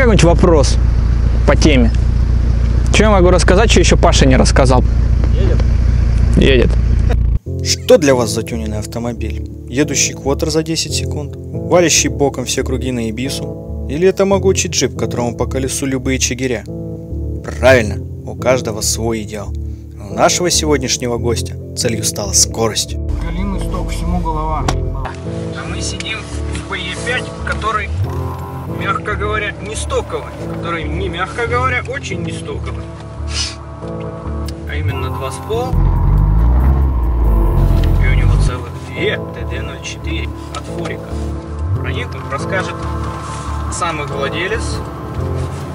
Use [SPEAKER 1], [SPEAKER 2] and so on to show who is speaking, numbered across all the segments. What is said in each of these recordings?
[SPEAKER 1] какой-нибудь вопрос по теме? Что я могу рассказать, что еще Паша не рассказал? Едет.
[SPEAKER 2] Что для вас затюненный автомобиль? Едущий квотер за 10 секунд? Валящий боком все круги на Ибису? Или это могучий джип, которому по колесу любые чигиря? Правильно, у каждого свой идеал. У нашего сегодняшнего гостя целью стала скорость.
[SPEAKER 3] Галимый сток, всему голова.
[SPEAKER 1] А мы сидим в BE5, который, мягко говоря, не стоковый. Который, не мягко говоря, очень не стоковый. А именно 2,5. И у него целых 2 TD04 от Форика. Про них расскажет сам их владелец,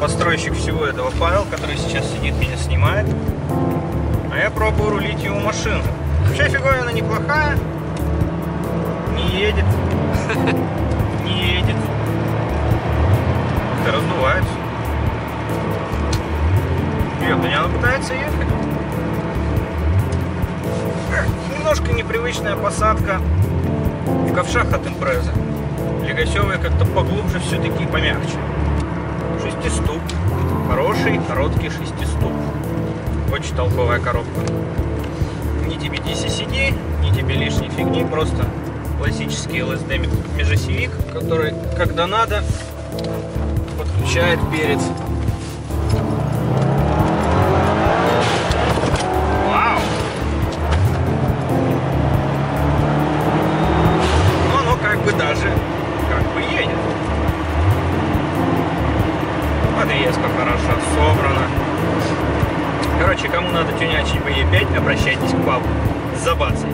[SPEAKER 1] постройщик всего этого Павел, который сейчас сидит, меня снимает. А я пробую рулить его машину. Вообще фиговина неплохая. Не едет. Не едет. Это раздувается. Нет, да не, она пытается ехать. Немножко непривычная посадка в ковшах от Импреза. Легасевые как-то поглубже все-таки помягче. Шестиступ. Хороший, короткий шестиступ. Очень толковая коробка. Ни тебе DCCD, ни тебе лишней фигни, просто классический LSD межосевик, который, когда надо, подключает перец. Вау! Ну, оно как бы даже едет. Подвеска хорошо собрана. Короче, кому надо тюнячить BE5, обращайтесь к Павлу. Забацай.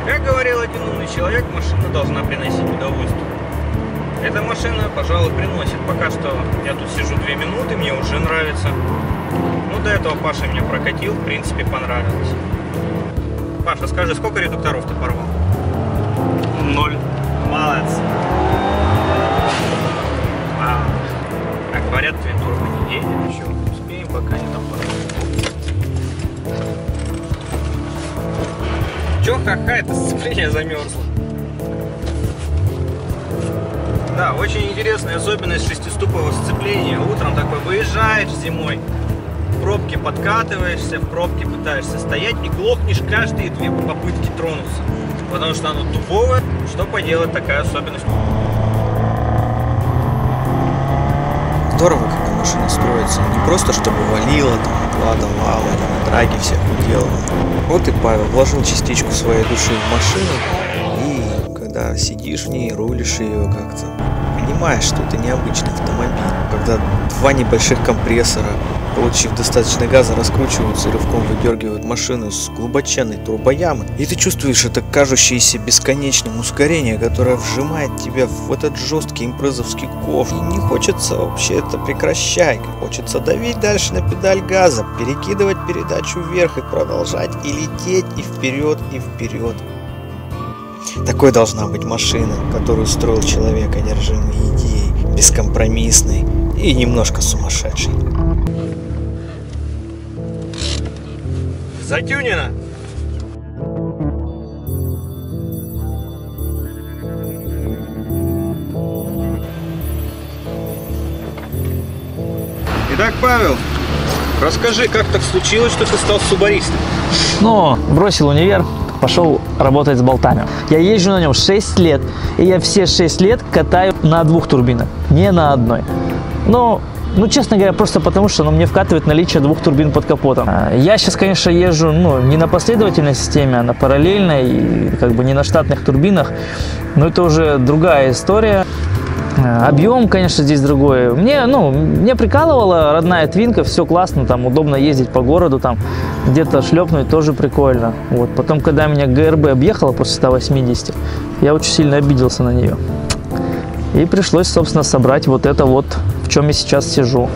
[SPEAKER 1] Как говорил один умный человек, машина должна приносить удовольствие. Эта машина, пожалуй, приносит. Пока что я тут сижу 2 минуты, мне уже нравится. Ну, до этого Паша меня прокатил, в принципе, понравилось. Паша, скажи, сколько редукторов ты порвал? 0. Молодец. Вау. Как говорят, твин турбо не едет, еще успеем, пока не там порвал. Чё, ха-ха, это сцепление замерзло. Да, очень интересная особенность шестиступового сцепления. Утром такой выезжаешь зимой, в пробке подкатываешься, в пробке пытаешься стоять и глохнешь каждые 2 попытки тронуться. Потому что оно дубовое. Что поделать, такая особенность.
[SPEAKER 2] Здорово, когда машина строится. Не просто чтобы валила, там, ладовала, или на драге всех уделала. Вот и Павел вложил частичку своей души в машину. И когда сидишь в ней, рулишь ее как-то, понимаешь, что это необычный автомобиль. Когда 2 небольших компрессора, получив достаточно газа, раскручиваются и рывком выдергивают машину с глубоченной турбоямы. И ты чувствуешь это кажущееся бесконечным ускорение, которое вжимает тебя в этот жесткий импрезовский ковш. И не хочется вообще это прекращать. Хочется давить дальше на педаль газа, перекидывать передачу вверх и продолжать, и лететь, и вперед, и вперед. Такой должна быть машина, которую строил человек, одержимый идеей, бескомпромиссный и немножко сумасшедший.
[SPEAKER 1] Затюнено. Итак, Павел, расскажи, как так случилось, что ты стал субаристом?
[SPEAKER 4] Ну, бросил универ, пошел работать с болтами. Я езжу на нем 6 лет, и я все 6 лет катаю на 2 турбинах, не на одной. Ну, честно говоря, просто потому, что мне вкатывает наличие 2 турбин под капотом. Я сейчас, конечно, езжу не на последовательной системе, а на параллельной, и как бы не на штатных турбинах. Но это уже другая история. Объем, конечно, здесь другой. Мне прикалывала родная твинка, все классно, там удобно ездить по городу, там где-то шлепнуть тоже прикольно. Вот. Потом, когда меня ГРБ объехала после 180, я очень сильно обиделся на нее. И пришлось, собственно, собрать вот это вот, в чем я сейчас сижу.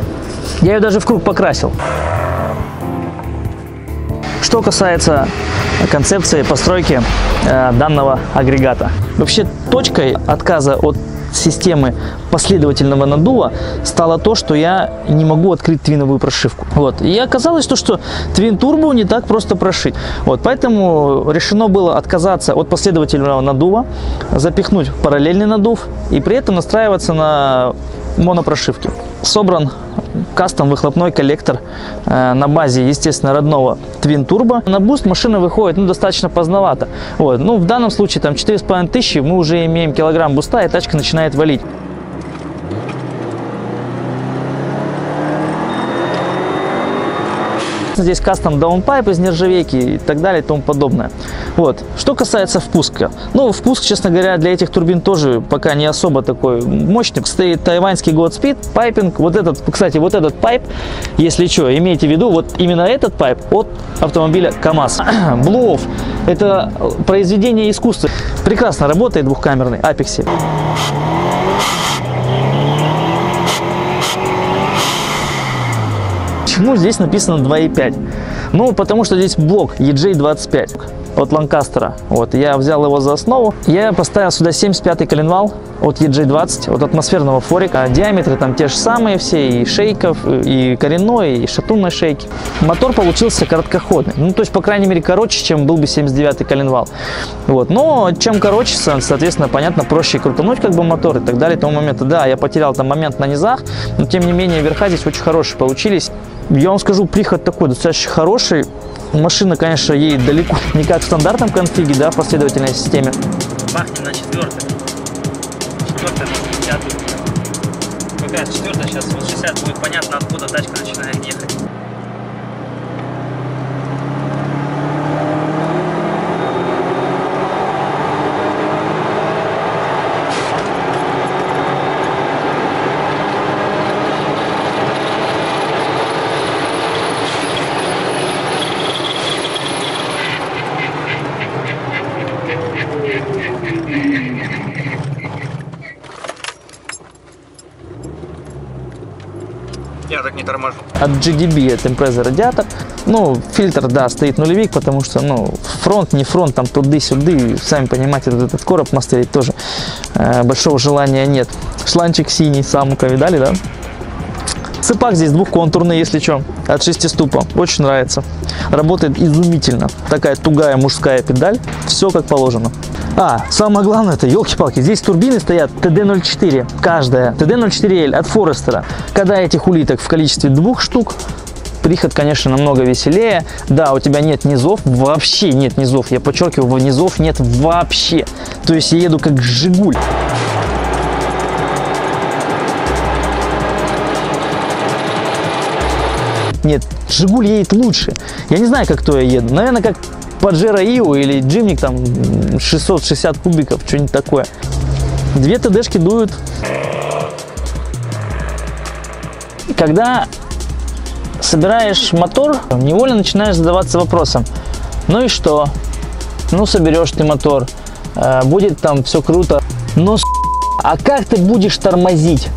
[SPEAKER 4] Я ее даже в круг покрасил. Что касается концепции постройки данного агрегата. Вообще точкой отказа от системы последовательного наддува стало то, что я не могу открыть твиновую прошивку. Вот. И оказалось, что твин турбо не так просто прошить. Вот. Поэтому решено было отказаться от последовательного наддува, запихнуть параллельный наддув и при этом настраиваться на монопрошивке. Собран кастом выхлопной коллектор на базе, естественно, родного Twin Turbo. На буст машина выходит достаточно поздновато. Вот. Ну, в данном случае там 4500 мы уже имеем килограмм буста, и тачка начинает валить. Здесь кастом даунпайп из нержавейки и так далее и тому подобное. Вот. Что касается впуска. Ну, впуск, честно говоря, для этих турбин тоже пока не особо такой мощный. Стоит тайваньский Godspeed пайпинг. Вот этот, кстати, вот этот пайп, если что, имейте в виду, вот именно этот пайп от автомобиля КамАЗ. Blue Off. Это произведение искусства. Прекрасно работает двухкамерный Апекси. Почему здесь написано 2.5? Ну, потому что здесь блок EJ25 от Ланкастера. Вот, я взял его за основу. Я поставил сюда 75-й коленвал от EJ20, от атмосферного форика. Диаметры там те же самые все, и шейков, и коренной, и шатунной шейки. Мотор получился короткоходный. Ну, то есть, по крайней мере, короче, чем был бы 79-й коленвал. Вот, но чем короче, соответственно, понятно, проще крутануть как бы мотор и так далее, тому моменту. Да, я потерял там момент на низах, но тем не менее, верха здесь очень хорошие получились. Я вам скажу, приход такой достаточно хороший. Машина, конечно, едет далеко не как в стандартном конфиге, да, в последовательной системе. Бахнем на четвертый. Четвертая на 60. Как раз четвертая, сейчас вот 60 будет понятно, откуда тачка начинает ехать.
[SPEAKER 1] Я так не торможу.
[SPEAKER 4] От GDB это импреза радиатор. Ну, фильтр, да, стоит нулевик, потому что, ну, фронт, не фронт, там туды-сюды, сами понимаете, вот этот короб мастерить тоже большого желания нет. Шланчик синий, самука, видали, да? Цепак здесь двухконтурный, если что, от 6-ступа. Очень нравится. Работает изумительно. Такая тугая мужская педаль. Все как положено. А, самое главное, это, елки-палки, здесь турбины стоят TD04, каждая. TD04L от Форестера. Когда этих улиток в количестве 2 штук, приход, конечно, намного веселее. Да, у тебя нет низов, вообще нет низов. Я подчеркиваю, низов нет вообще. То есть я еду как Жигуль. Нет, Жигуль едет лучше. Я не знаю, как то я еду. Наверное, как Паджеро Ио или Джимник, там 660 кубиков, что-нибудь такое. 2 ТДшки дуют. Когда собираешь мотор, невольно начинаешь задаваться вопросом: ну и что? Ну, соберешь ты мотор, будет там все круто. Но, а как ты будешь тормозить?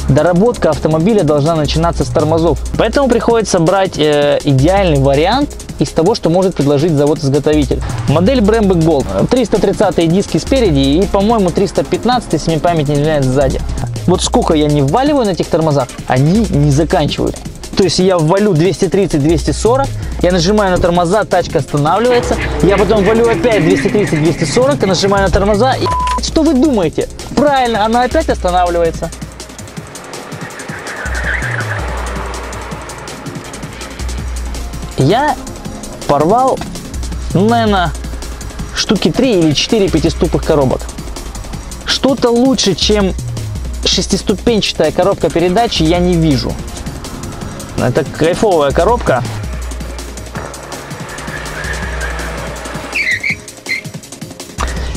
[SPEAKER 4] Доработка автомобиля должна начинаться с тормозов. Поэтому приходится брать идеальный вариант из того, что может предложить завод-изготовитель. Модель Brembo Gold. 330 диски спереди и, по-моему, 315, если мне память не изменяет, сзади. Вот сколько я не вваливаю на этих тормозах, они не заканчивают. То есть я ввалю 230-240, я нажимаю на тормоза, тачка останавливается. Я потом ввалю опять 230-240, я нажимаю на тормоза. И что вы думаете? Правильно, она опять останавливается. Я порвал, ну, наверное, штуки 3 или 4 5-ступых коробок. Что-то лучше, чем 6-ступенчатая коробка передач, я не вижу. Это кайфовая коробка.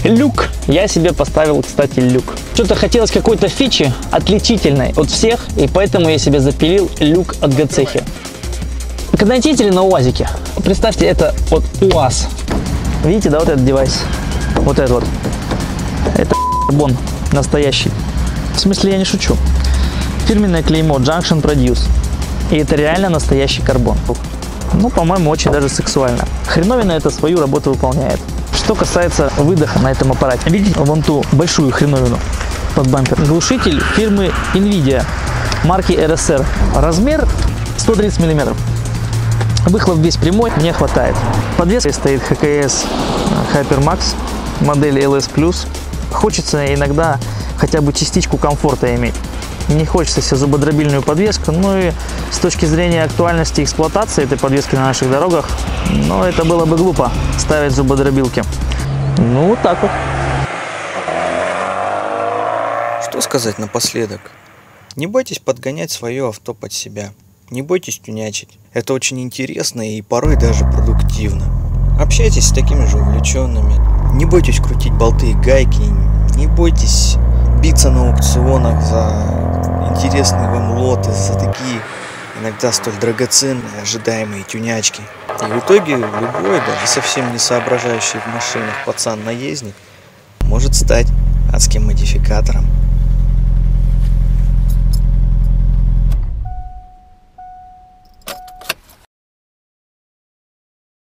[SPEAKER 4] Люк. Я себе поставил, кстати, люк. Что-то хотелось какой-то фичи отличительной от всех, и поэтому я себе запилил люк от Гацехи. Когда едете на УАЗике, представьте, это вот УАЗ. Видите, да, вот этот девайс? Вот этот вот. Это карбон настоящий. В смысле, я не шучу. Фирменное клеймо Junction Produce. И это реально настоящий карбон. Ну, по-моему, очень даже сексуально. Хреновина это свою работу выполняет. Что касается выдоха на этом аппарате. Видите вон ту большую хреновину? под бампер. Глушитель фирмы NVIDIA марки RSR. Размер 130 мм. Выхлоп весь прямой, мне хватает. Подвеска стоит HKS HyperMax модели LS+. Хочется иногда хотя бы частичку комфорта иметь. Не хочется себе зубодробильную подвеску, ну и с точки зрения актуальности эксплуатации этой подвески на наших дорогах, ну это было бы глупо ставить зубодробилки. Ну вот так вот.
[SPEAKER 2] Что сказать напоследок? Не бойтесь подгонять свое авто под себя. Не бойтесь тюнячить. Это очень интересно и порой даже продуктивно. Общайтесь с такими же увлеченными. Не бойтесь крутить болты и гайки. Не бойтесь биться на аукционах за интересные вам лоты, за такие иногда столь драгоценные ожидаемые тюнячки. И в итоге любой, даже совсем не соображающий в машинах пацан-наездник может стать адским модификатором.